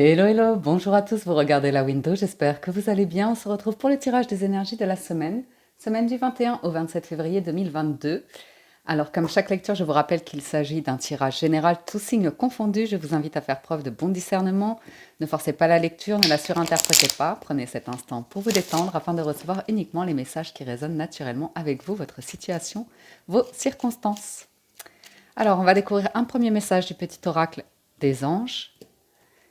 Hello, hello, bonjour à tous, vous regardez la window, j'espère que vous allez bien. On se retrouve pour le tirage des énergies de la semaine du 21 au 27 février 2022. Alors, comme chaque lecture, je vous rappelle qu'il s'agit d'un tirage général, tous signes confondus. Je vous invite à faire preuve de bon discernement. Ne forcez pas la lecture, ne la surinterprétez pas. Prenez cet instant pour vous détendre afin de recevoir uniquement les messages qui résonnent naturellement avec vous, votre situation, vos circonstances. Alors, on va découvrir un premier message du petit oracle des anges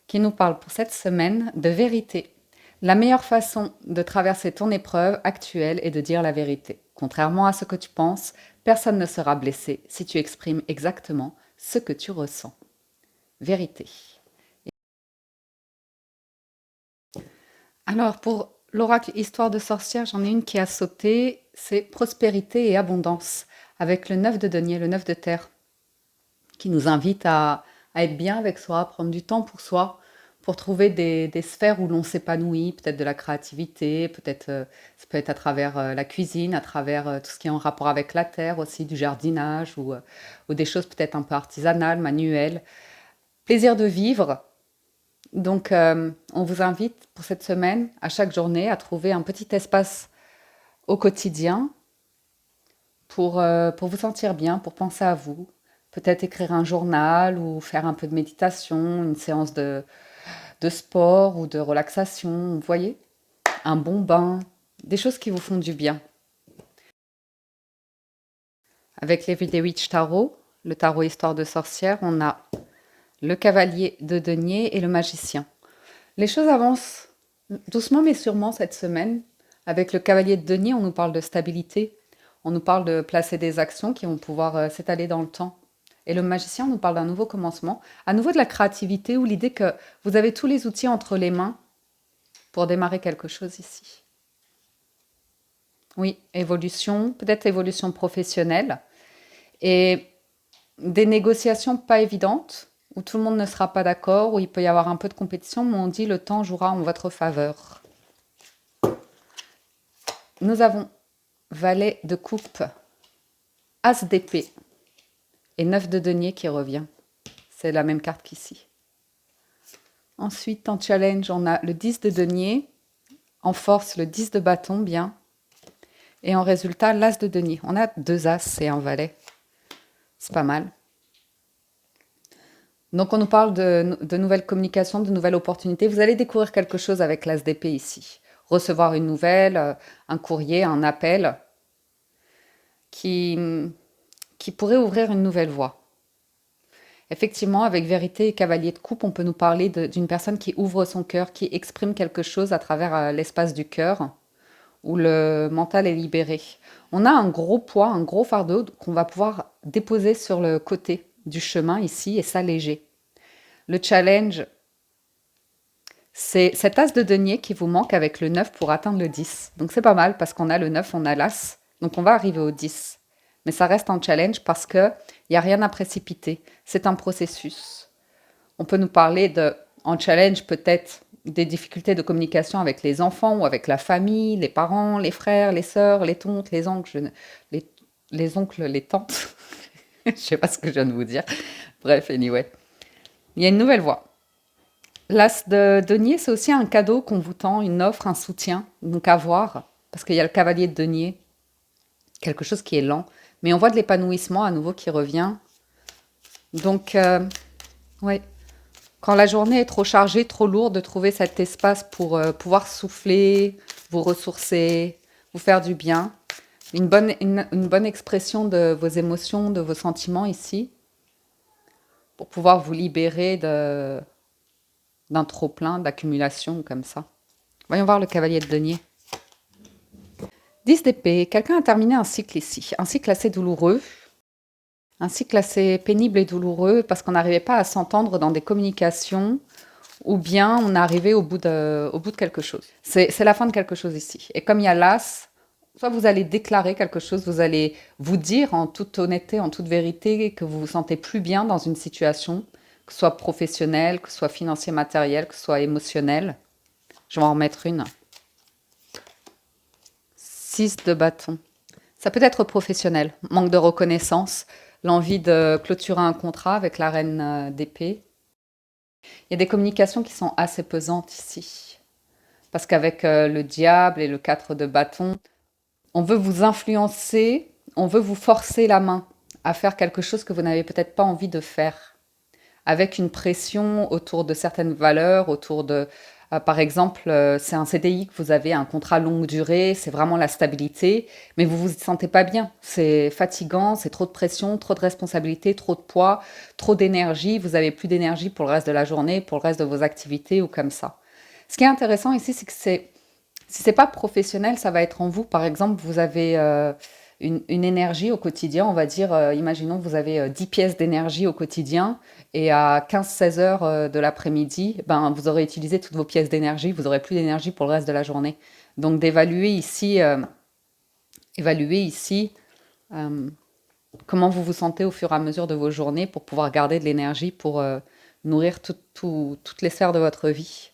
qui nous parle pour cette semaine de vérité. La meilleure façon de traverser ton épreuve actuelle est de dire la vérité. Contrairement à ce que tu penses, personne ne sera blessé si tu exprimes exactement ce que tu ressens. Vérité. Alors, pour l'oracle Histoire de sorcière, j'en ai une qui a sauté, c'est prospérité et abondance, avec le 9 de denier, le 9 de terre, qui nous invite à être bien avec soi, à prendre du temps pour trouver des sphères où l'on s'épanouit, peut-être de la créativité, peut-être ça peut être à travers la cuisine, à travers tout ce qui est en rapport avec la terre aussi, du jardinage ou des choses peut-être un peu artisanales, manuelles. Plaisir de vivre. Donc, on vous invite pour cette semaine, à chaque journée, à trouver un petit espace au quotidien pour vous sentir bien, pour penser à vous. Peut-être écrire un journal ou faire un peu de méditation, une séance de sport ou de relaxation, vous voyez, un bon bain, des choses qui vous font du bien. Avec l'Everyday Witch Tarot, le tarot Histoire de sorcière, on a le cavalier de denier et le magicien. Les choses avancent doucement mais sûrement cette semaine. Avec le cavalier de denier, on nous parle de stabilité, on nous parle de placer des actions qui vont pouvoir s'étaler dans le temps. Et le magicien nous parle d'un nouveau commencement, à nouveau de la créativité ou l'idée que vous avez tous les outils entre les mains pour démarrer quelque chose ici. Oui, évolution, peut-être évolution professionnelle et des négociations pas évidentes où tout le monde ne sera pas d'accord, où il peut y avoir un peu de compétition, mais on dit le temps jouera en votre faveur. Nous avons valet de coupe, as d'épée et 9 de denier qui revient. C'est la même carte qu'ici. Ensuite, en challenge, on a le 10 de denier, en force le 10 de bâton, bien, et en résultat l'as de denier. On a 2 as et un valet. C'est pas mal. Donc on nous parle de nouvelles communications, de nouvelles opportunités. Vous allez découvrir quelque chose avec l'as d'épée ici. Recevoir une nouvelle, un courrier, un appel qui, qui pourrait ouvrir une nouvelle voie. Effectivement, avec vérité et cavalier de coupe, on peut nous parler d'une personne qui ouvre son cœur, qui exprime quelque chose à travers l'espace du cœur, où le mental est libéré. On a un gros poids, un gros fardeau qu'on va pouvoir déposer sur le côté du chemin ici et s'alléger. Le challenge, c'est cet as de denier qui vous manque avec le 9 pour atteindre le 10. Donc c'est pas mal parce qu'on a le 9, on a l'as. Donc on va arriver au 10. Mais ça reste un challenge parce qu'il n'y a rien à précipiter. C'est un processus. On peut nous parler en challenge peut-être des difficultés de communication avec les enfants ou avec la famille, les parents, les frères, les sœurs, les tantes, les oncles, les oncles, les tantes. Je sais pas ce que je viens de vous dire. Bref, anyway. Il y a une nouvelle voie. L'as de denier, c'est aussi un cadeau qu'on vous tend, une offre, un soutien, donc à voir, parce qu'il y a le cavalier de denier, quelque chose qui est lent, mais on voit de l'épanouissement à nouveau qui revient. Donc, ouais, quand la journée est trop chargée, trop lourde, de trouver cet espace pour pouvoir souffler, vous ressourcer, vous faire du bien. Une bonne expression de vos émotions, de vos sentiments ici, pour pouvoir vous libérer d'un trop-plein, d'accumulation comme ça. Voyons voir le cavalier de denier. 10 d'épée. Quelqu'un a terminé un cycle ici. Un cycle assez douloureux. Un cycle assez pénible et douloureux parce qu'on n'arrivait pas à s'entendre dans des communications ou bien on est arrivé au bout de quelque chose. C'est la fin de quelque chose ici. Et comme il y a l'as, soit vous allez déclarer quelque chose, vous allez vous dire en toute honnêteté, en toute vérité que vous vous sentez plus bien dans une situation, que ce soit professionnelle, que ce soit financier, matériel, que ce soit émotionnel. Je vais en remettre une. 6 de bâton. Ça peut être professionnel, manque de reconnaissance, l'envie de clôturer un contrat avec la reine d'épée. Il y a des communications qui sont assez pesantes ici. Parce qu'avec le diable et le 4 de bâton, on veut vous influencer, on veut vous forcer la main à faire quelque chose que vous n'avez peut-être pas envie de faire, avec une pression autour de certaines valeurs, autour de, par exemple, c'est un CDI que vous avez, un contrat longue durée, c'est vraiment la stabilité, mais vous vous sentez pas bien. C'est fatigant, c'est trop de pression, trop de responsabilité, trop de poids, trop d'énergie. Vous avez plus d'énergie pour le reste de la journée, pour le reste de vos activités ou comme ça. Ce qui est intéressant ici, c'est que si c'est pas professionnel, ça va être en vous. Par exemple, vous avez une énergie au quotidien, on va dire, imaginons que vous avez 10 pièces d'énergie au quotidien et à 15-16 heures de l'après-midi, ben, vous aurez utilisé toutes vos pièces d'énergie, vous aurez plus d'énergie pour le reste de la journée. Donc évaluer ici euh, comment vous vous sentez au fur et à mesure de vos journées pour pouvoir garder de l'énergie pour nourrir toutes les sphères de votre vie.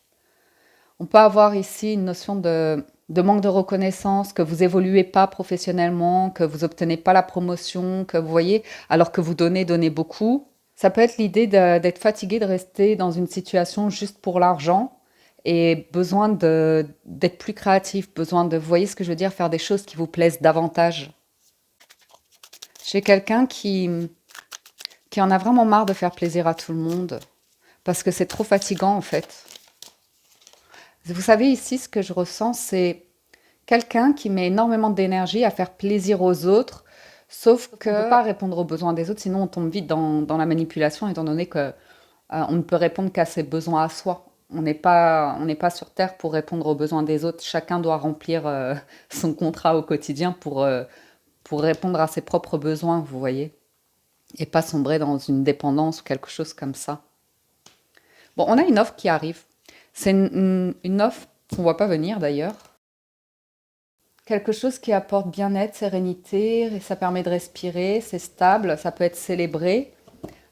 On peut avoir ici une notion de manque de reconnaissance, que vous évoluez pas professionnellement, que vous obtenez pas la promotion, que vous voyez, alors que vous donnez beaucoup. Ça peut être l'idée d'être fatigué, de rester dans une situation juste pour l'argent et besoin d'être plus créatif, besoin de, vous voyez ce que je veux dire, faire des choses qui vous plaisent davantage. J'ai quelqu'un qui en a vraiment marre de faire plaisir à tout le monde parce que c'est trop fatigant en fait. Vous savez, ici, ce que je ressens, c'est quelqu'un qui met énormément d'énergie à faire plaisir aux autres, sauf qu'on ne peut pas répondre aux besoins des autres, sinon on tombe vite dans la manipulation, étant donné que on ne peut répondre qu'à ses besoins à soi. On n'est pas sur Terre pour répondre aux besoins des autres. Chacun doit remplir son contrat au quotidien pour répondre à ses propres besoins, vous voyez, et pas sombrer dans une dépendance ou quelque chose comme ça. Bon, on a une offre qui arrive. C'est une offre qu'on ne voit pas venir d'ailleurs. Quelque chose qui apporte bien-être, sérénité, et ça permet de respirer, c'est stable, ça peut être célébré.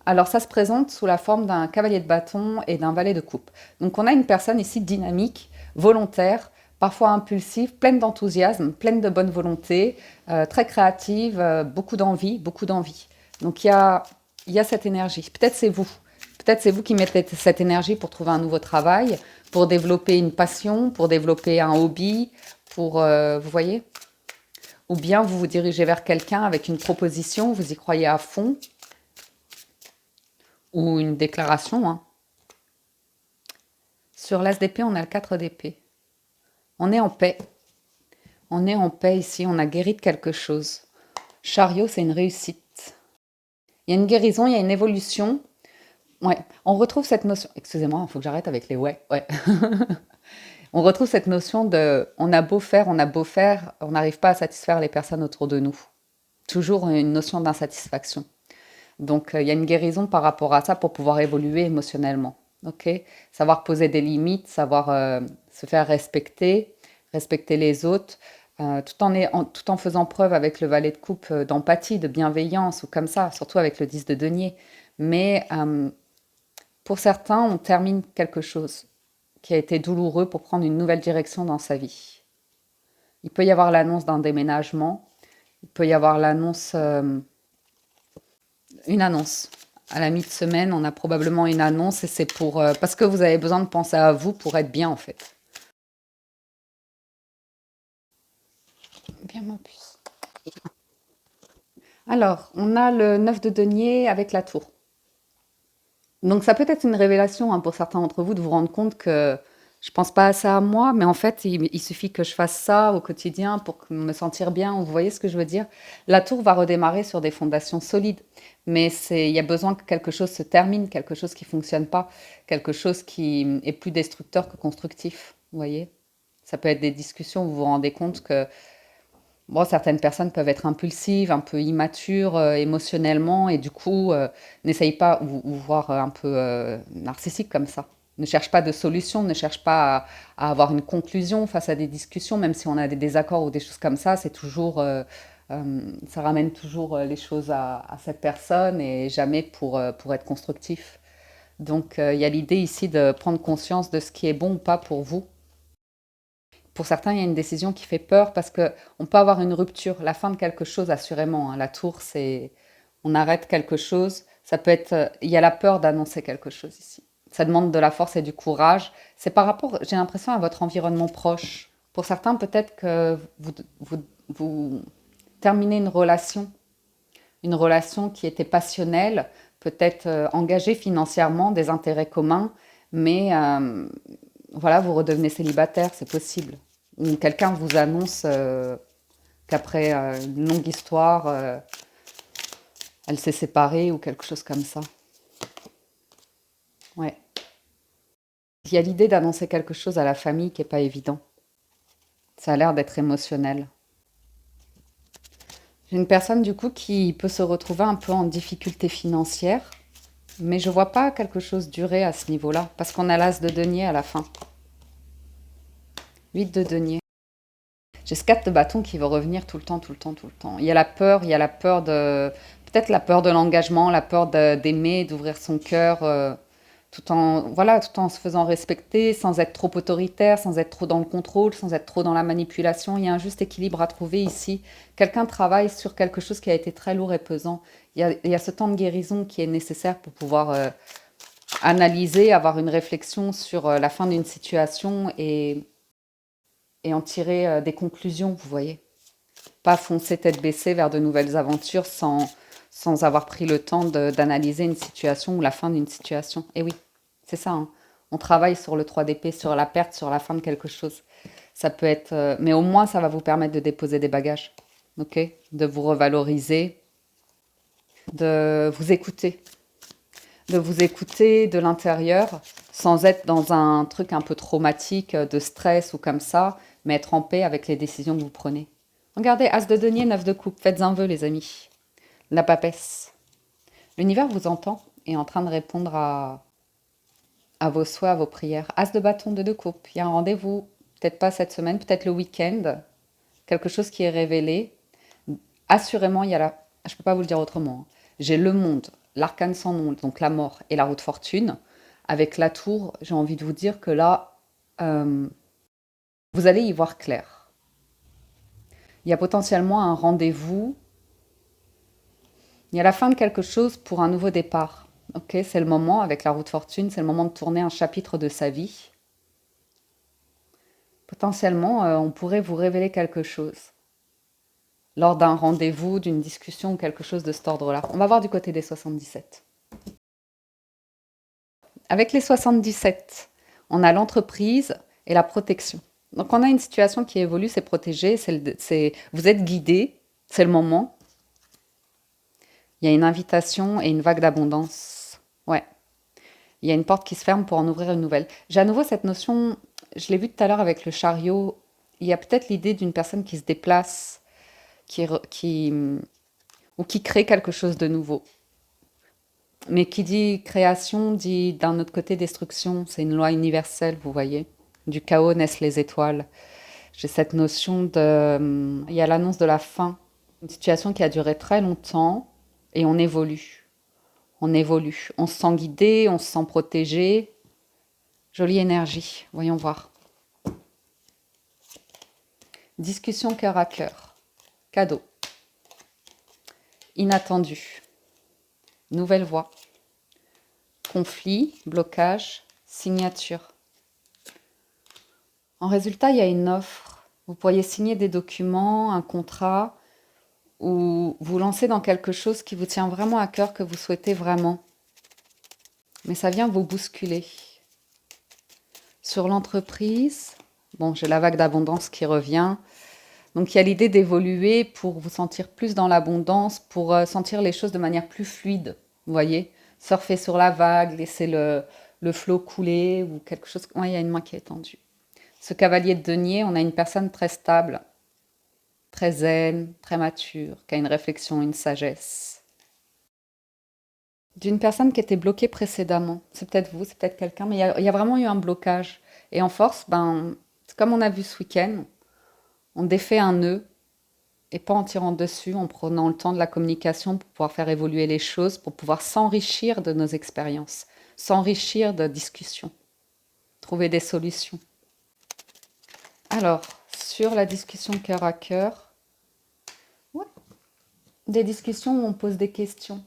Alors ça se présente sous la forme d'un cavalier de bâton et d'un valet de coupe. Donc on a une personne ici dynamique, volontaire, parfois impulsive, pleine d'enthousiasme, pleine de bonne volonté, très créative, beaucoup d'envie, beaucoup d'envie. Donc il y a cette énergie. Peut-être c'est vous. Peut-être c'est vous qui mettez cette énergie pour trouver un nouveau travail, pour développer une passion, pour développer un hobby, vous voyez? Ou bien vous vous dirigez vers quelqu'un avec une proposition, vous y croyez à fond, ou une déclaration, hein. Sur l'as d'épée, on a le 4 d'épée. On est en paix. On est en paix ici, on a guéri de quelque chose. Chariot, c'est une réussite. Il y a une guérison, il y a une évolution. Ouais, on retrouve cette notion. Excusez-moi, il faut que j'arrête avec les ouais, ouais. On retrouve cette notion de on a beau faire, on n'arrive pas à satisfaire les personnes autour de nous. Toujours une notion d'insatisfaction. Donc, il y a une guérison par rapport à ça pour pouvoir évoluer émotionnellement. Ok? Savoir poser des limites, savoir se faire respecter, respecter les autres, tout en faisant preuve avec le valet de coupe d'empathie, de bienveillance ou comme ça, surtout avec le 10 de denier. Mais pour certains, on termine quelque chose qui a été douloureux pour prendre une nouvelle direction dans sa vie. Il peut y avoir l'annonce d'un déménagement, il peut y avoir une annonce. À la mi-semaine, on a probablement une annonce et c'est parce que vous avez besoin de penser à vous pour être bien en fait. Bien ma puce. Alors, on a le 9 de denier avec la tour. Donc ça peut être une révélation hein, pour certains d'entre vous de vous rendre compte que je pense pas à ça à moi, mais en fait, il suffit que je fasse ça au quotidien pour me sentir bien. Vous voyez ce que je veux dire? La tour va redémarrer sur des fondations solides, mais il y a besoin que quelque chose se termine, quelque chose qui fonctionne pas, quelque chose qui est plus destructeur que constructif. Vous voyez? Ça peut être des discussions où vous vous rendez compte que bon, certaines personnes peuvent être impulsives, un peu immatures émotionnellement et du coup n'essayent pas, ou voire un peu narcissiques comme ça. Ne cherchent pas de solution, ne cherchent pas à avoir une conclusion face à des discussions, même si on a des désaccords ou des choses comme ça, ça ramène toujours les choses à cette personne et jamais pour être constructif. Donc il y a l'idée ici de prendre conscience de ce qui est bon ou pas pour vous. Pour certains, il y a une décision qui fait peur parce que on peut avoir une rupture, la fin de quelque chose, assurément, hein. La tour, c'est on arrête quelque chose. Ça peut être, il y a la peur d'annoncer quelque chose ici. Ça demande de la force et du courage. C'est par rapport, j'ai l'impression, à votre environnement proche. Pour certains, peut-être que vous terminez une relation qui était passionnelle, peut-être engagée financièrement, des intérêts communs, mais voilà, vous redevenez célibataire, c'est possible. Ou quelqu'un vous annonce qu'après une longue histoire, elle s'est séparée ou quelque chose comme ça. Ouais. Il y a l'idée d'annoncer quelque chose à la famille qui n'est pas évident. Ça a l'air d'être émotionnel. J'ai une personne du coup qui peut se retrouver un peu en difficulté financière, mais je vois pas quelque chose durer à ce niveau-là, parce qu'on a l'as de denier à la fin. 8 de denier. J'ai ce 4 de bâton qui veut revenir tout le temps, tout le temps, tout le temps. Il y a la peur de... Peut-être la peur de l'engagement, la peur d'aimer, d'ouvrir son cœur, tout en, voilà, tout en se faisant respecter, sans être trop autoritaire, sans être trop dans le contrôle, sans être trop dans la manipulation. Il y a un juste équilibre à trouver ici. Quelqu'un travaille sur quelque chose qui a été très lourd et pesant. Il y a ce temps de guérison qui est nécessaire pour pouvoir analyser, avoir une réflexion sur la fin d'une situation et en tirer des conclusions, vous voyez. Pas foncer tête baissée vers de nouvelles aventures sans avoir pris le temps d'analyser une situation ou la fin d'une situation. Et oui, c'est ça, hein. On travaille sur le 3 d'épée, sur la perte, sur la fin de quelque chose. Ça peut être... mais au moins, ça va vous permettre de déposer des bagages, ok? De vous revaloriser, de vous écouter. De vous écouter de l'intérieur, sans être dans un truc un peu traumatique, de stress ou comme ça, mais être en paix avec les décisions que vous prenez. Regardez, As de denier, 9 de coupe. Faites un vœu, les amis. La papesse. L'univers vous entend et est en train de répondre à vos souhaits, à vos prières. As de bâton, 2 de coupe. Il y a un rendez-vous, peut-être pas cette semaine, peut-être le week-end. Quelque chose qui est révélé. Assurément, il y a la... Je ne peux pas vous le dire autrement, hein. J'ai le monde, l'arcane sans nom, donc la mort et la roue de fortune. Avec la tour, j'ai envie de vous dire que là, euh, vous allez y voir clair. Il y a potentiellement un rendez-vous. Il y a la fin de quelque chose pour un nouveau départ. Ok, c'est le moment, avec la roue de fortune, c'est le moment de tourner un chapitre de sa vie. Potentiellement, on pourrait vous révéler quelque chose lors d'un rendez-vous, d'une discussion ou quelque chose de cet ordre-là. On va voir du côté des 77. Avec les 77, on a l'entreprise et la protection. Donc on a une situation qui évolue, c'est protégé, vous êtes guidé, c'est le moment. Il y a une invitation et une vague d'abondance. Ouais. Il y a une porte qui se ferme pour en ouvrir une nouvelle. J'ai à nouveau cette notion, je l'ai vu tout à l'heure avec le chariot, il y a peut-être l'idée d'une personne qui se déplace, qui, ou qui crée quelque chose de nouveau. Mais qui dit création dit d'un autre côté destruction. C'est une loi universelle, vous voyez. Du chaos naissent les étoiles. J'ai cette notion de... Il y a l'annonce de la fin. Une situation qui a duré très longtemps et on évolue. On évolue. On se sent guidé, on se sent protégé. Jolie énergie. Voyons voir. Discussion cœur à cœur. Cadeau. Inattendu. Nouvelle voie. Conflit, blocage, signature. En résultat, il y a une offre. Vous pourriez signer des documents, un contrat, ou vous lancer dans quelque chose qui vous tient vraiment à cœur, que vous souhaitez vraiment. Mais ça vient vous bousculer. Sur l'entreprise, bon, j'ai la vague d'abondance qui revient. Donc il y a l'idée d'évoluer pour vous sentir plus dans l'abondance, pour sentir les choses de manière plus fluide. Vous voyez, surfer sur la vague, laisser le flot couler ou quelque chose. Ouais, il y a une main qui est tendue. Ce cavalier de denier, on a une personne très stable, très zen, très mature, qui a une réflexion, une sagesse. D'une personne qui était bloquée précédemment. C'est peut-être vous, c'est peut-être quelqu'un, mais il y a vraiment eu un blocage. Et en force, ben, c'est comme on a vu ce week-end, on défait un nœud, et pas en tirant dessus, en prenant le temps de la communication pour pouvoir faire évoluer les choses, pour pouvoir s'enrichir de nos expériences, s'enrichir de discussions, trouver des solutions. Alors, sur la discussion cœur à cœur, ouais, des discussions où on pose des questions.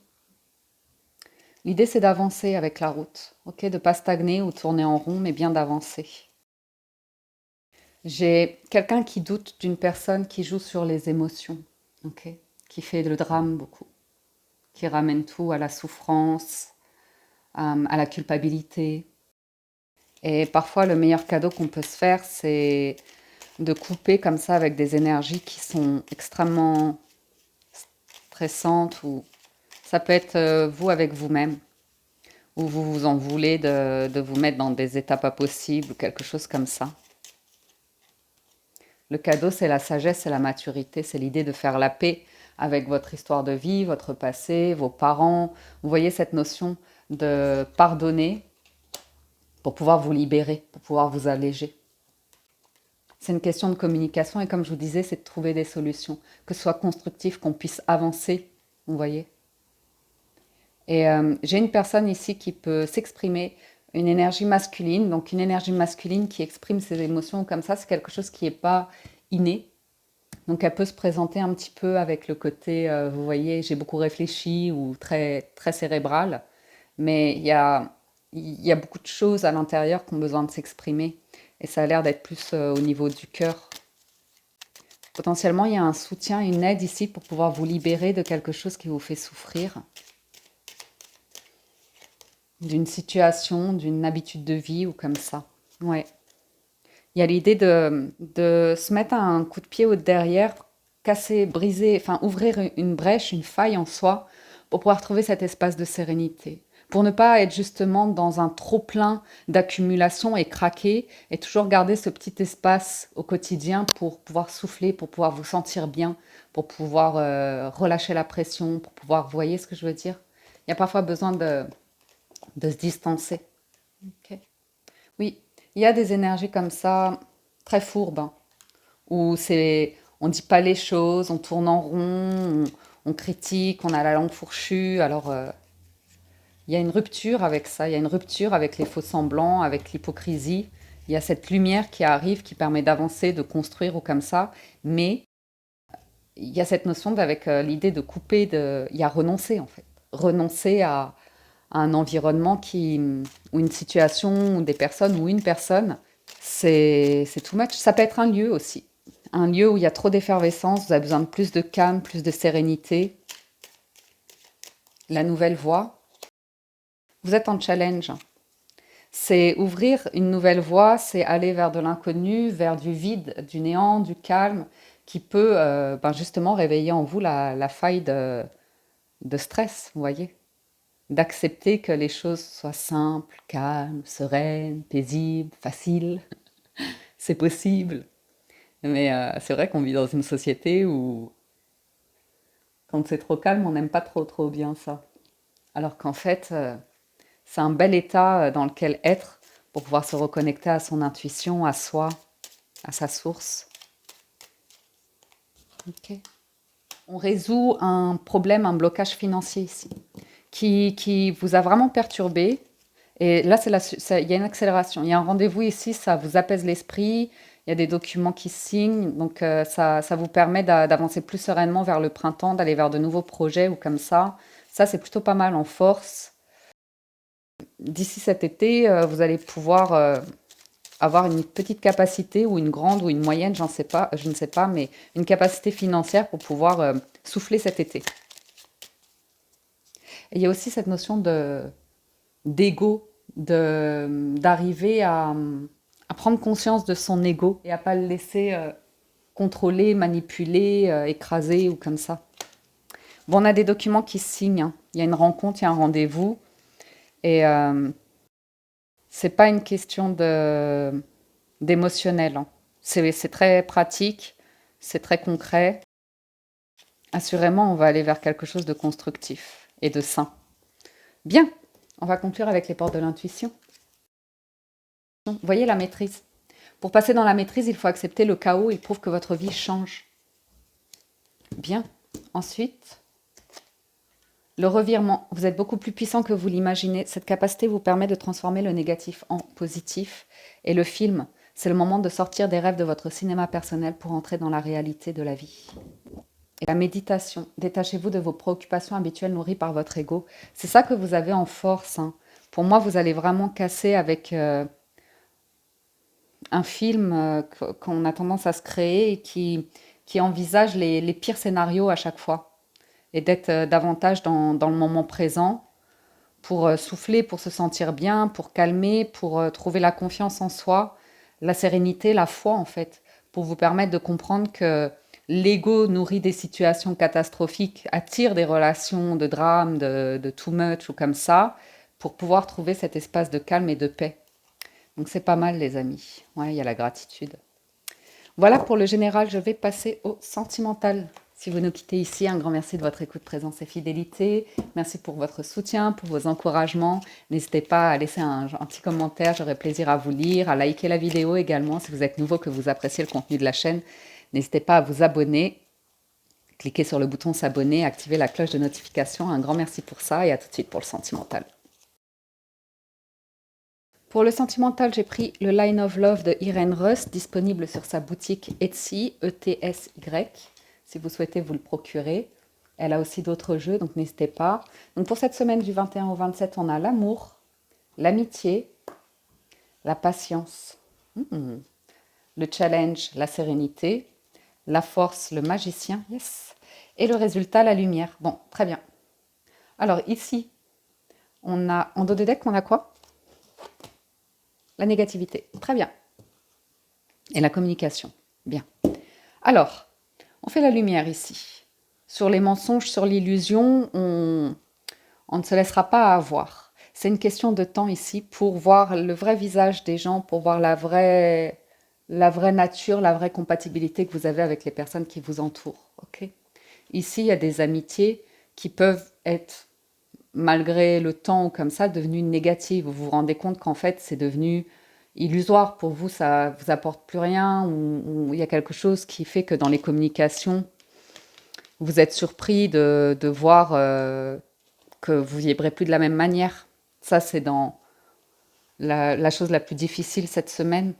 L'idée, c'est d'avancer avec la route, ok? De pas stagner ou tourner en rond, mais bien d'avancer. J'ai quelqu'un qui doute d'une personne qui joue sur les émotions, ok? Qui fait le drame beaucoup, qui ramène tout à la souffrance, à la culpabilité. Et parfois, le meilleur cadeau qu'on peut se faire, c'est de couper comme ça avec des énergies qui sont extrêmement stressantes ou ça peut être vous avec vous-même ou vous vous en voulez de vous mettre dans des états pas possibles ou quelque chose comme ça. Le cadeau, c'est la sagesse, c'est la maturité, c'est l'idée de faire la paix avec votre histoire de vie, votre passé, vos parents. Vous voyez cette notion de pardonner pour pouvoir vous libérer, pour pouvoir vous alléger. C'est une question de communication et comme je vous disais, c'est de trouver des solutions, que ce soit constructif, qu'on puisse avancer, vous voyez. Et j'ai une personne ici qui peut s'exprimer, une énergie masculine, donc une énergie masculine qui exprime ses émotions comme ça, c'est quelque chose qui n'est pas inné. Donc elle peut se présenter un petit peu avec le côté, vous voyez, j'ai beaucoup réfléchi ou très, très cérébral, mais il y a beaucoup de choses à l'intérieur qui ont besoin de s'exprimer et ça a l'air d'être plus au niveau du cœur. Potentiellement, il y a un soutien, une aide ici pour pouvoir vous libérer de quelque chose qui vous fait souffrir, d'une situation, d'une habitude de vie ou comme ça. Ouais. Il y a l'idée de se mettre un coup de pied au derrière, casser, briser, enfin ouvrir une brèche, une faille en soi pour pouvoir trouver cet espace de sérénité. Pour ne pas être justement dans un trop-plein d'accumulation et craquer et toujours garder ce petit espace au quotidien pour pouvoir souffler, pour pouvoir vous sentir bien, pour pouvoir relâcher la pression, pour pouvoir, vous voyez ce que je veux dire? Il y a parfois besoin de se distancer. Ok. Oui, il y a des énergies comme ça, très fourbes, hein, où on dit pas les choses, on tourne en rond, on critique, on a la langue fourchue. Alors, il y a une rupture avec ça, il y a une rupture avec les faux semblants, avec l'hypocrisie. Il y a cette lumière qui arrive, qui permet d'avancer, de construire ou comme ça. Mais il y a cette notion d'avec l'idée de couper, il y a renoncer en fait. Renoncer à un environnement ou une situation, ou des personnes, ou une personne, c'est too much. Ça peut être un lieu aussi. Un lieu où il y a trop d'effervescence, vous avez besoin de plus de calme, plus de sérénité. La nouvelle voie, vous êtes en challenge. C'est ouvrir une nouvelle voie, c'est aller vers de l'inconnu, vers du vide, du néant, du calme, qui peut justement réveiller en vous la faille de stress, vous voyez. D'accepter que les choses soient simples, calmes, sereines, paisibles, faciles. C'est possible. Mais c'est vrai qu'on vit dans une société où, quand c'est trop calme, on n'aime pas trop trop bien ça. Alors qu'en fait, c'est un bel état dans lequel être pour pouvoir se reconnecter à son intuition, à soi, à sa source. Ok. On résout un problème, un blocage financier ici, qui vous a vraiment perturbé. Et là, il y a une accélération. Il y a un rendez-vous ici, ça vous apaise l'esprit. Il y a des documents qui se signent. Donc, ça vous permet d'avancer plus sereinement vers le printemps, d'aller vers de nouveaux projets ou comme ça. Ça, c'est plutôt pas mal en force. D'ici cet été, vous allez pouvoir avoir une petite capacité ou une grande ou une moyenne, j'en sais pas, je ne sais pas, mais une capacité financière pour pouvoir souffler cet été. Et il y a aussi cette notion d'ego, d'arriver à prendre conscience de son ego et à pas le laisser contrôler, manipuler, écraser ou comme ça. Bon, on a des documents qui se signent, hein. Il y a une rencontre, il y a un rendez-vous. Et c'est pas une question d'émotionnel, hein. C'est très pratique, c'est très concret. Assurément, on va aller vers quelque chose de constructif et de sain. Bien, on va conclure avec les portes de l'intuition. Vous voyez la maîtrise. Pour passer dans la maîtrise, il faut accepter le chaos. Il prouve que votre vie change. Bien. Ensuite, le revirement. Vous êtes beaucoup plus puissant que vous l'imaginez. Cette capacité vous permet de transformer le négatif en positif. Et le film, c'est le moment de sortir des rêves de votre cinéma personnel pour entrer dans la réalité de la vie. Et la méditation, détachez-vous de vos préoccupations habituelles nourries par votre ego. C'est ça que vous avez en force, hein. Pour moi, vous allez vraiment casser avec un film qu'on a tendance à se créer et qui envisage les pires scénarios à chaque fois. Et d'être davantage dans le moment présent pour souffler, pour se sentir bien, pour calmer, pour trouver la confiance en soi, la sérénité, la foi en fait, pour vous permettre de comprendre que l'ego nourri des situations catastrophiques attire des relations de drame, de too much ou comme ça, pour pouvoir trouver cet espace de calme et de paix. Donc c'est pas mal les amis. Ouais, il y a la gratitude. Voilà pour le général, je vais passer au sentimental. Si vous nous quittez ici, un grand merci de votre écoute, présence et fidélité. Merci pour votre soutien, pour vos encouragements. N'hésitez pas à laisser un petit commentaire, j'aurai plaisir à vous lire, à liker la vidéo également si vous êtes nouveau, que vous appréciez le contenu de la chaîne. N'hésitez pas à vous abonner, cliquez sur le bouton s'abonner, activez la cloche de notification. Un grand merci pour ça et à tout de suite pour le sentimental. Pour le sentimental, j'ai pris le Line of Love de Irene Rust, disponible sur sa boutique Etsy, E-T-S-Y. Si vous souhaitez vous le procurer. Elle a aussi d'autres jeux, donc n'hésitez pas. Donc pour cette semaine du 21 au 27, on a l'amour, l'amitié, la patience, le challenge, la sérénité, la force, le magicien, yes, et le résultat, la lumière. Bon, très bien. Alors ici, on a en dos de deck, on a quoi? La négativité. Très bien. Et la communication. Bien. Alors, on fait la lumière ici. Sur les mensonges, sur l'illusion, on ne se laissera pas avoir. C'est une question de temps ici pour voir le vrai visage des gens, pour voir la vraie nature, la vraie compatibilité que vous avez avec les personnes qui vous entourent. Ok. Ici, il y a des amitiés qui peuvent être, malgré le temps ou comme ça, devenues négatives. Vous vous rendez compte qu'en fait, c'est devenu illusoire pour vous, ça vous apporte plus rien, ou il y a quelque chose qui fait que dans les communications, vous êtes surpris de voir que vous vibrez plus de la même manière. Ça, c'est dans la chose la plus difficile cette semaine.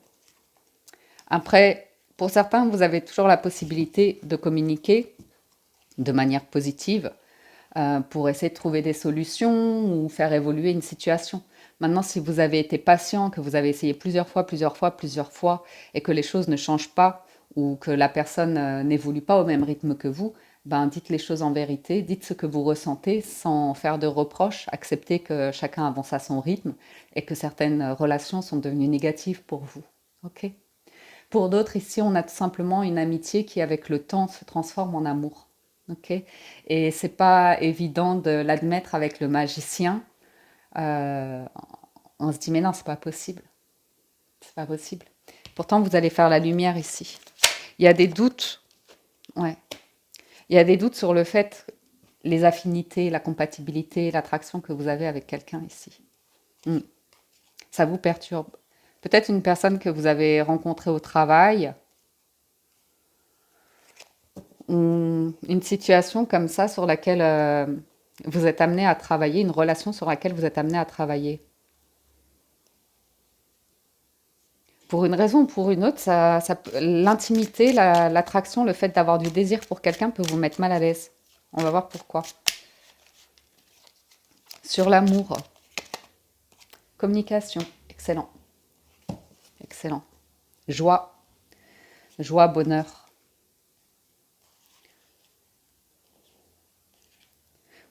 Après, pour certains, vous avez toujours la possibilité de communiquer de manière positive pour essayer de trouver des solutions ou faire évoluer une situation. Maintenant, si vous avez été patient, que vous avez essayé plusieurs fois, et que les choses ne changent pas, ou que la personne n'évolue pas au même rythme que vous, ben dites les choses en vérité, dites ce que vous ressentez sans faire de reproches, acceptez que chacun avance à son rythme et que certaines relations sont devenues négatives pour vous. Ok. Pour d'autres, ici, on a tout simplement une amitié qui, avec le temps, se transforme en amour. Ok. Et c'est pas évident de l'admettre avec le magicien. Euh, on se dit, mais non, c'est pas possible. C'est pas possible. Pourtant, vous allez faire la lumière ici. Il y a des doutes. Ouais. Il y a des doutes sur le fait, les affinités, la compatibilité, l'attraction que vous avez avec quelqu'un ici. Hmm. Ça vous perturbe. Peut-être une personne que vous avez rencontrée au travail, ou une situation comme ça sur laquelle vous êtes amené à travailler, une relation sur laquelle vous êtes amené à travailler. Pour une raison ou pour une autre, l'intimité, l'attraction, le fait d'avoir du désir pour quelqu'un peut vous mettre mal à l'aise. On va voir pourquoi. Sur l'amour, communication, excellent, excellent. Joie, joie, bonheur.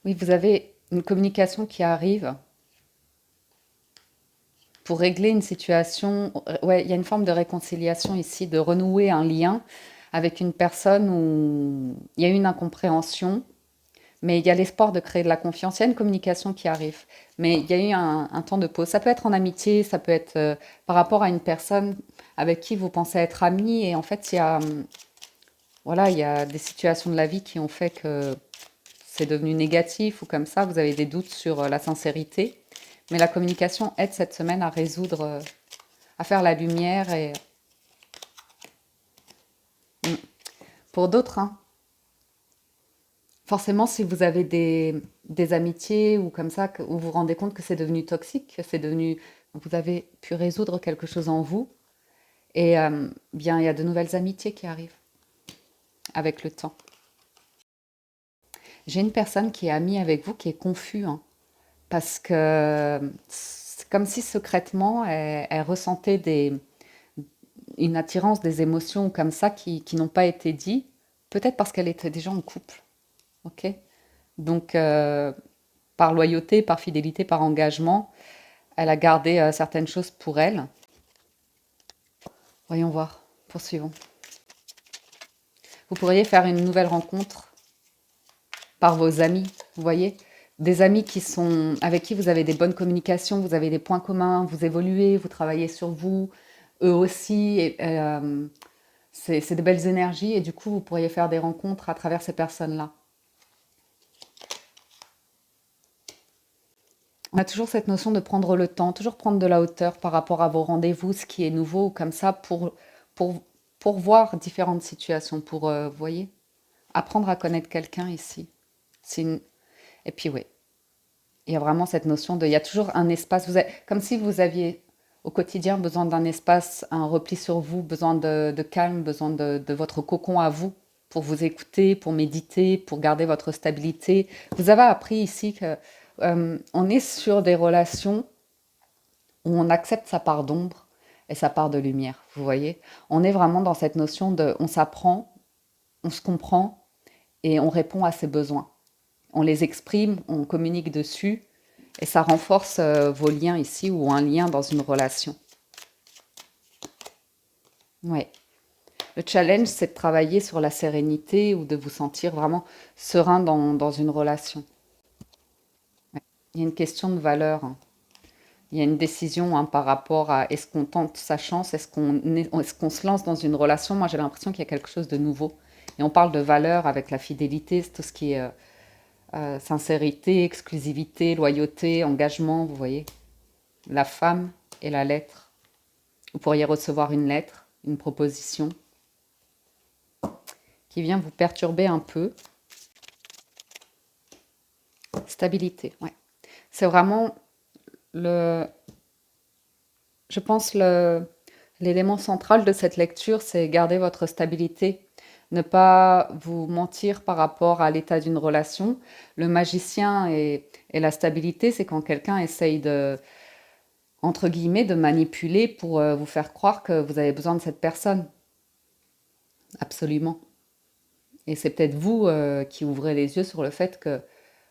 Oui, vous avez une communication qui arrive pour régler une situation. Ouais, il y a une forme de réconciliation ici, de renouer un lien avec une personne où il y a eu une incompréhension, mais il y a l'espoir de créer de la confiance. Il y a une communication qui arrive, mais il y a eu un temps de pause. Ça peut être en amitié, ça peut être par rapport à une personne avec qui vous pensez être ami, et en fait, voilà, il y a des situations de la vie qui ont fait que c'est devenu négatif ou comme ça, vous avez des doutes sur la sincérité. Mais la communication aide cette semaine à résoudre, à faire la lumière. Et pour d'autres, hein, forcément, si vous avez des amitiés ou comme ça, où vous vous rendez compte que c'est devenu toxique, que c'est devenu, vous avez pu résoudre quelque chose en vous, et bien, il y a de nouvelles amitiés qui arrivent avec le temps. J'ai une personne qui est amie avec vous qui est confuse, hein, parce que c'est comme si secrètement elle ressentait une attirance, des émotions comme ça qui n'ont pas été dites, peut-être parce qu'elle était déjà en couple, ok? Donc, par loyauté, par fidélité, par engagement, elle a gardé certaines choses pour elle. Voyons voir, poursuivons. Vous pourriez faire une nouvelle rencontre par vos amis, vous voyez? Des amis avec qui vous avez des bonnes communications, vous avez des points communs, vous évoluez, vous travaillez sur vous, eux aussi. C'est de belles énergies et du coup, vous pourriez faire des rencontres à travers ces personnes-là. On a toujours cette notion de prendre le temps, toujours prendre de la hauteur par rapport à vos rendez-vous, ce qui est nouveau, comme ça, pour, pour voir différentes situations, vous voyez, apprendre à connaître quelqu'un ici. Et puis, oui, il y a vraiment cette notion il y a toujours un espace, comme si vous aviez au quotidien besoin d'un espace, un repli sur vous, besoin de calme, besoin de votre cocon à vous, pour vous écouter, pour méditer, pour garder votre stabilité. Vous avez appris ici que on est sur des relations où on accepte sa part d'ombre et sa part de lumière, vous voyez. On est vraiment dans cette notion on s'apprend, on se comprend et on répond à ses besoins. On les exprime, on communique dessus et ça renforce vos liens ici ou un lien dans une relation. Ouais. Le challenge, c'est de travailler sur la sérénité ou de vous sentir vraiment serein dans une relation. Ouais. Il y a une question de valeur, hein. Il y a une décision, hein, par rapport à est-ce qu'on tente sa chance, est-ce qu'on se lance dans une relation. Moi, j'ai l'impression qu'il y a quelque chose de nouveau. Et on parle de valeur avec la fidélité, c'est tout ce qui est sincérité, exclusivité, loyauté, engagement, vous voyez. La femme et la lettre. Vous pourriez recevoir une lettre, une proposition qui vient vous perturber un peu. Stabilité, ouais. C'est vraiment je pense l'élément central de cette lecture, c'est garder votre stabilité. Ne pas vous mentir par rapport à l'état d'une relation. Le magicien et la stabilité, c'est quand quelqu'un essaye entre guillemets, de manipuler pour vous faire croire que vous avez besoin de cette personne. Absolument. Et c'est peut-être vous qui ouvrez les yeux sur le fait que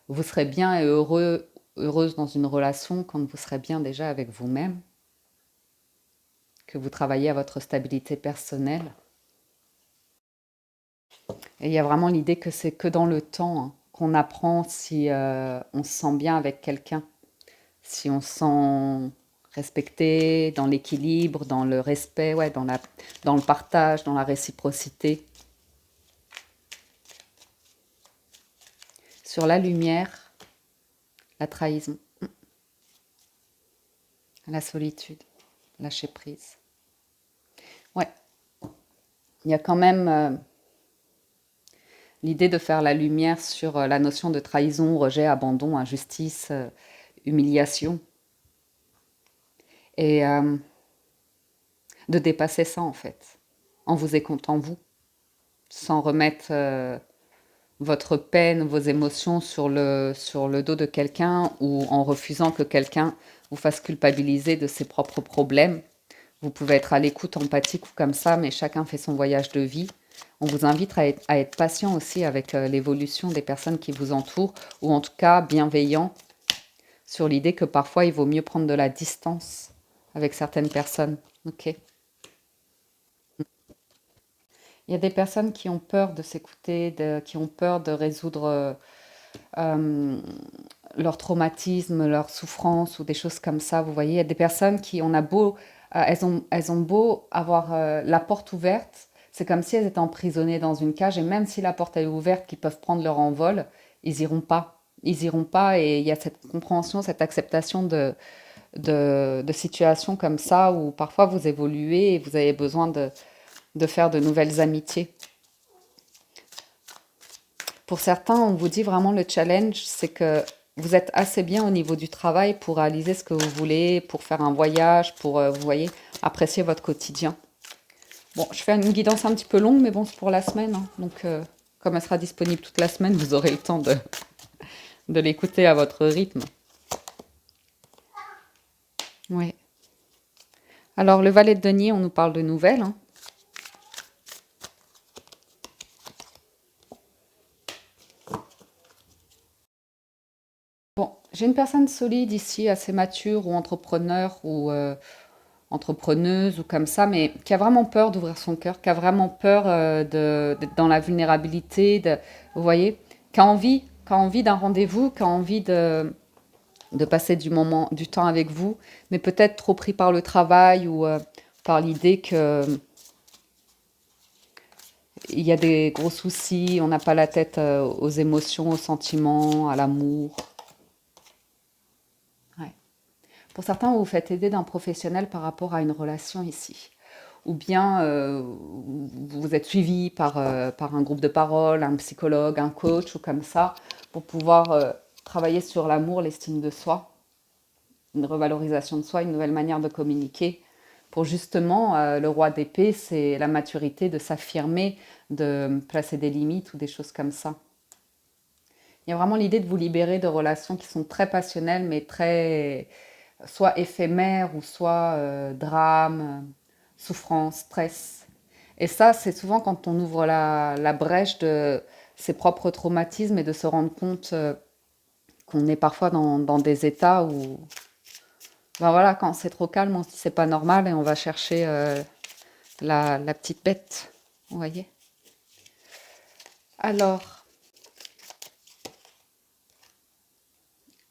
vous serez bien et heureuse dans une relation quand vous serez bien déjà avec vous-même, que vous travaillez à votre stabilité personnelle. Et il y a vraiment l'idée que c'est que dans le temps, hein, qu'on apprend si on se sent bien avec quelqu'un, si on se sent respecté, dans l'équilibre, dans le respect, ouais, dans le partage, dans la réciprocité. Sur la lumière, la trahison, la solitude, lâcher prise. Ouais, il y a quand même l'idée de faire la lumière sur la notion de trahison, rejet, abandon, injustice, humiliation. Et de dépasser ça, en fait, en vous écoutant vous, sans remettre votre peine, vos émotions sur le dos de quelqu'un ou en refusant que quelqu'un vous fasse culpabiliser de ses propres problèmes. Vous pouvez être à l'écoute, empathique ou comme ça, mais chacun fait son voyage de vie. On vous invite à être patient aussi avec l'évolution des personnes qui vous entourent, ou en tout cas bienveillant sur l'idée que parfois il vaut mieux prendre de la distance avec certaines personnes. Ok. Il y a des personnes qui ont peur de s'écouter, qui ont peur de résoudre euh, leur traumatisme, leur souffrance ou des choses comme ça. Vous voyez, il y a des personnes qui, on a beau, elles ont beau avoir la porte ouverte, c'est comme si elles étaient emprisonnées dans une cage et même si la porte est ouverte, qu'ils peuvent prendre leur envol, ils iront pas. Ils iront pas et il y a cette compréhension, cette acceptation de situations comme ça où parfois vous évoluez et vous avez besoin de faire de nouvelles amitiés. Pour certains, on vous dit vraiment le challenge, c'est que vous êtes assez bien au niveau du travail pour réaliser ce que vous voulez, pour faire un voyage, pour, vous voyez, apprécier votre quotidien. Bon, je fais une guidance un petit peu longue, mais bon, c'est pour la semaine, hein, donc Comme elle sera disponible toute la semaine, vous aurez le temps de l'écouter à votre rythme. Oui. Alors, le valet de denier, on nous parle de nouvelles, hein. Bon, j'ai une personne solide ici, assez mature ou entrepreneur ou entrepreneuse ou comme ça, mais qui a vraiment peur d'ouvrir son cœur, qui a vraiment peur d'être dans la vulnérabilité, vous voyez, qui a envie d'un rendez-vous, qui a envie de passer du temps avec vous, mais peut-être trop pris par le travail ou par l'idée que il y a des gros soucis, on n'a pas la tête aux émotions, aux sentiments, à l'amour. Ouais. Pour certains, vous vous faites aider d'un professionnel par rapport à une relation ici. Ou bien vous êtes suivi par un groupe de parole, un psychologue, un coach ou comme ça, pour pouvoir travailler sur l'amour, l'estime de soi, une revalorisation de soi, une nouvelle manière de communiquer. Pour justement, le roi d'épée, c'est la maturité de s'affirmer, de placer des limites ou des choses comme ça. Il y a vraiment l'idée de vous libérer de relations qui sont très passionnelles, mais très soit éphémères ou soit drame, souffrance, stress. Et ça, c'est souvent quand on ouvre la brèche de ses propres traumatismes et de se rendre compte qu'on est parfois dans des états où, ben voilà, quand c'est trop calme, on se dit c'est pas normal et on va chercher la petite bête. Vous voyez? Alors,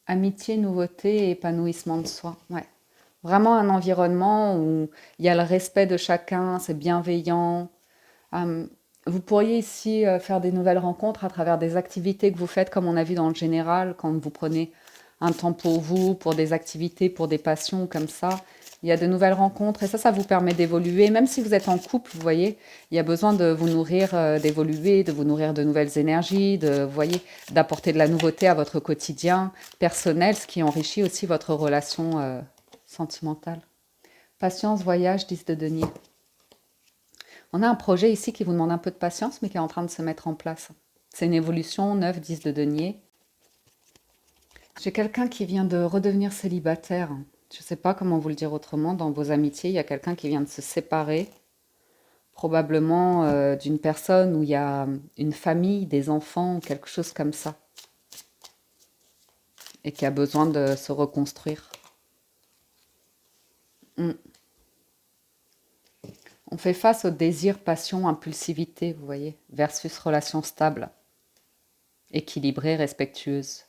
amitié, nouveauté et épanouissement de soi. Ouais. Vraiment un environnement où il y a le respect de chacun, c'est bienveillant. Euh, Vous pourriez ici faire des nouvelles rencontres à travers des activités que vous faites, comme on a vu dans le général, quand vous prenez un temps pour vous, pour des activités, pour des passions comme ça. Il y a de nouvelles rencontres et ça vous permet d'évoluer. Même si vous êtes en couple, vous voyez, il y a besoin de vous nourrir, d'évoluer, de vous nourrir de nouvelles énergies, vous voyez, d'apporter de la nouveauté à votre quotidien personnel, ce qui enrichit aussi votre relation sentimentale. Patience, voyage, 10 de denier. On a un projet ici qui vous demande un peu de patience, mais qui est en train de se mettre en place. C'est une évolution, 9, 10 de denier. J'ai quelqu'un qui vient de redevenir célibataire. Je ne sais pas comment vous le dire autrement. Dans vos amitiés, il y a quelqu'un qui vient de se séparer, probablement d'une personne où il y a une famille, des enfants, quelque chose comme ça, et qui a besoin de se reconstruire. Mm. On fait face au désir, passion, impulsivité, vous voyez, versus relation stable, équilibrée, respectueuse.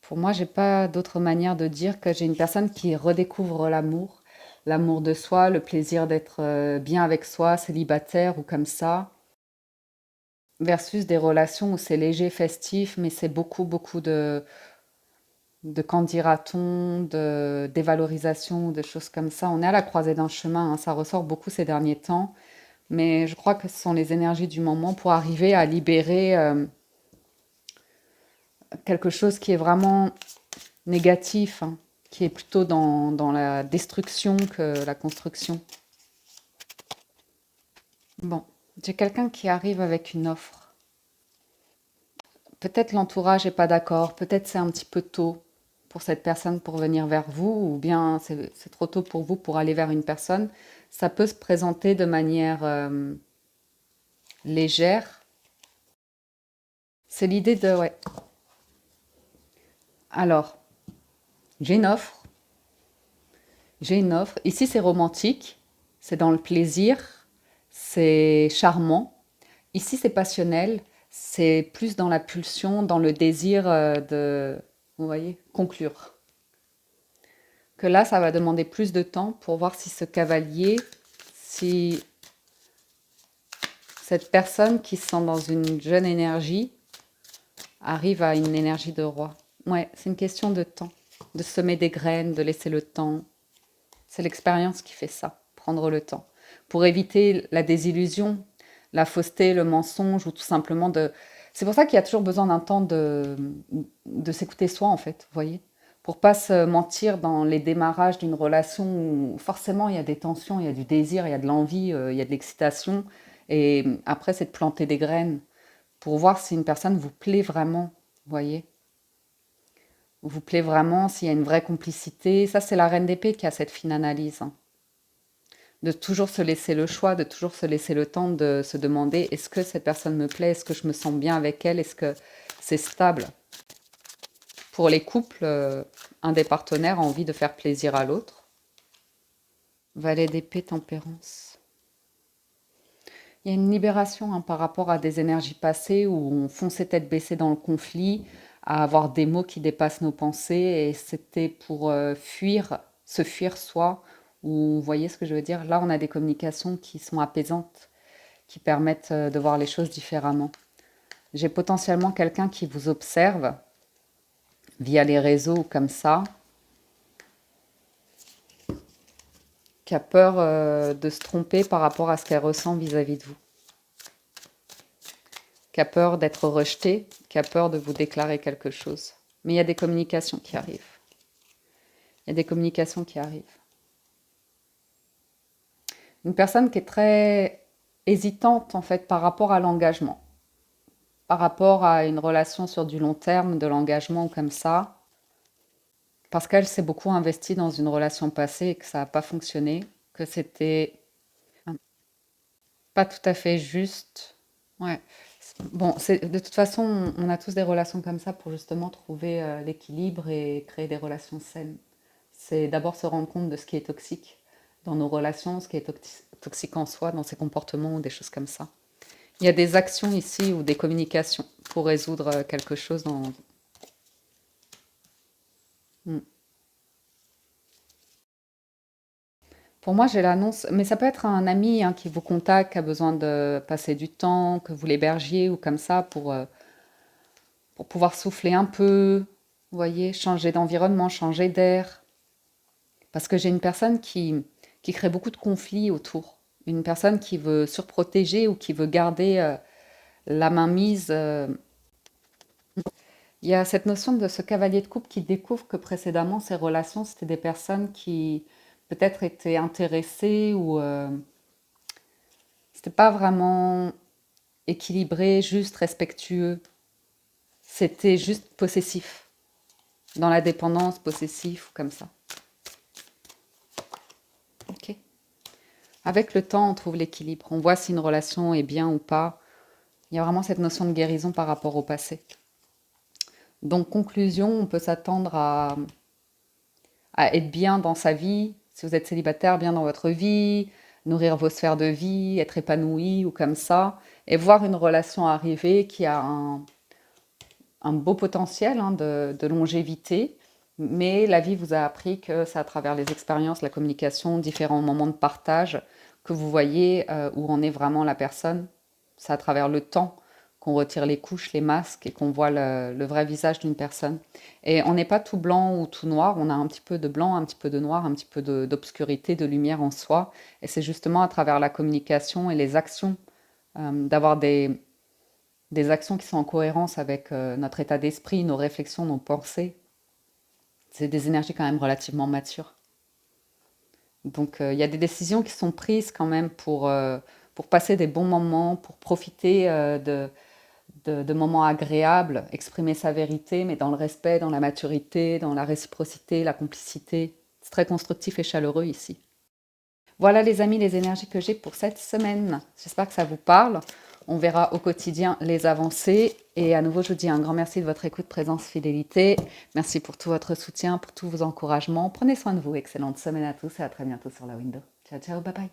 Pour moi, j'ai pas d'autre manière de dire que j'ai une personne qui redécouvre l'amour, l'amour de soi, le plaisir d'être bien avec soi, célibataire ou comme ça, versus des relations où c'est léger, festif, mais c'est beaucoup, beaucoup de qu'en dira-t-on, de dévalorisation, de choses comme ça. On est à la croisée d'un chemin, hein, ça ressort beaucoup ces derniers temps, mais je crois que ce sont les énergies du moment pour arriver à libérer quelque chose qui est vraiment négatif, hein, qui est plutôt dans la destruction que la construction. Bon, j'ai quelqu'un qui arrive avec une offre. Peut-être l'entourage n'est pas d'accord, peut-être c'est un petit peu tôt pour cette personne pour venir vers vous, ou bien c'est trop tôt pour vous pour aller vers une personne. Ça peut se présenter de manière légère. C'est l'idée de, ouais. Alors, j'ai une offre, j'ai une offre. Ici, c'est romantique, c'est dans le plaisir, c'est charmant. Ici, c'est passionnel, c'est plus dans la pulsion, dans le désir vous voyez, conclure. Que là, ça va demander plus de temps pour voir si ce cavalier, si cette personne qui se sent dans une jeune énergie arrive à une énergie de roi. Ouais, c'est une question de temps, de semer des graines, de laisser le temps. C'est l'expérience qui fait ça, prendre le temps. Pour éviter la désillusion, la fausseté, le mensonge ou tout simplement de... C'est pour ça qu'il y a toujours besoin d'un temps de s'écouter soi en fait, vous voyez. Pour pas se mentir dans les démarrages d'une relation où forcément il y a des tensions, il y a du désir, il y a de l'envie, il y a de l'excitation. Et après, c'est de planter des graines pour voir si une personne vous plaît vraiment, vous voyez? Vous plaît vraiment, s'il y a une vraie complicité. Ça, c'est la reine d'épée qui a cette fine analyse, hein. De toujours se laisser le choix, de toujours se laisser le temps de se demander est-ce que cette personne me plaît, est-ce que je me sens bien avec elle, est-ce que c'est stable. Pour les couples, un des partenaires a envie de faire plaisir à l'autre. Valet d'épée, tempérance. Il y a une libération, hein, par rapport à des énergies passées où on fonçait tête baissée dans le conflit, à avoir des mots qui dépassent nos pensées, et c'était pour fuir, se fuir soi, ou vous voyez ce que je veux dire? Là, on a des communications qui sont apaisantes, qui permettent de voir les choses différemment. J'ai potentiellement quelqu'un qui vous observe via les réseaux ou comme ça, qui a peur de se tromper par rapport à ce qu'elle ressent vis-à-vis de vous, qui a peur d'être rejeté, qui a peur de vous déclarer quelque chose. Mais il y a des communications qui arrivent. Il y a des communications qui arrivent. Une personne qui est très hésitante, en fait, par rapport à l'engagement, par rapport à une relation sur du long terme, de l'engagement ou comme ça, parce qu'elle s'est beaucoup investie dans une relation passée et que ça n'a pas fonctionné, que c'était pas tout à fait juste. Ouais. Bon, de toute façon, on a tous des relations comme ça pour justement trouver l'équilibre et créer des relations saines. C'est d'abord se rendre compte de ce qui est toxique dans nos relations, ce qui est toxique en soi, dans ses comportements ou des choses comme ça. Il y a des actions ici ou des communications pour résoudre quelque chose dans... Hmm. Pour moi, j'ai l'annonce, mais ça peut être un ami, hein, qui vous contacte, qui a besoin de passer du temps, que vous l'hébergiez ou comme ça pour pouvoir souffler un peu, vous voyez, changer d'environnement, changer d'air. Parce que j'ai une personne qui crée beaucoup de conflits autour. Une personne qui veut surprotéger ou qui veut garder la mainmise. Il y a cette notion de ce cavalier de coupe qui découvre que précédemment, ces relations, c'était des personnes qui peut-être étaient intéressées ou c'était pas vraiment équilibré, juste, respectueux. C'était juste possessif. Dans la dépendance, possessif ou comme ça. Ok. Avec le temps, on trouve l'équilibre. On voit si une relation est bien ou pas. Il y a vraiment cette notion de guérison par rapport au passé. Donc, conclusion, on peut s'attendre à être bien dans sa vie. Si vous êtes célibataire, bien dans votre vie, nourrir vos sphères de vie, être épanoui ou comme ça. Et voir une relation arriver qui a un beau potentiel, hein, de longévité. Mais la vie vous a appris que c'est à travers les expériences, la communication, différents moments de partage, que vous voyez où en est vraiment la personne. C'est à travers le temps qu'on retire les couches, les masques et qu'on voit le vrai visage d'une personne. Et on n'est pas tout blanc ou tout noir, on a un petit peu de blanc, un petit peu de noir, un petit peu d'obscurité, de lumière en soi. Et c'est justement à travers la communication et les actions, d'avoir des actions qui sont en cohérence avec notre état d'esprit, nos réflexions, nos pensées. C'est des énergies quand même relativement matures. Donc il y a des décisions qui sont prises quand même pour passer des bons moments, pour profiter de moments agréables, exprimer sa vérité, mais dans le respect, dans la maturité, dans la réciprocité, la complicité. C'est très constructif et chaleureux ici. Voilà les amis, les énergies que j'ai pour cette semaine. J'espère que ça vous parle. On verra au quotidien les avancées. Et à nouveau, je vous dis un grand merci de votre écoute, présence, fidélité. Merci pour tout votre soutien, pour tous vos encouragements. Prenez soin de vous. Excellente semaine à tous et à très bientôt sur la window. Ciao, ciao, bye bye.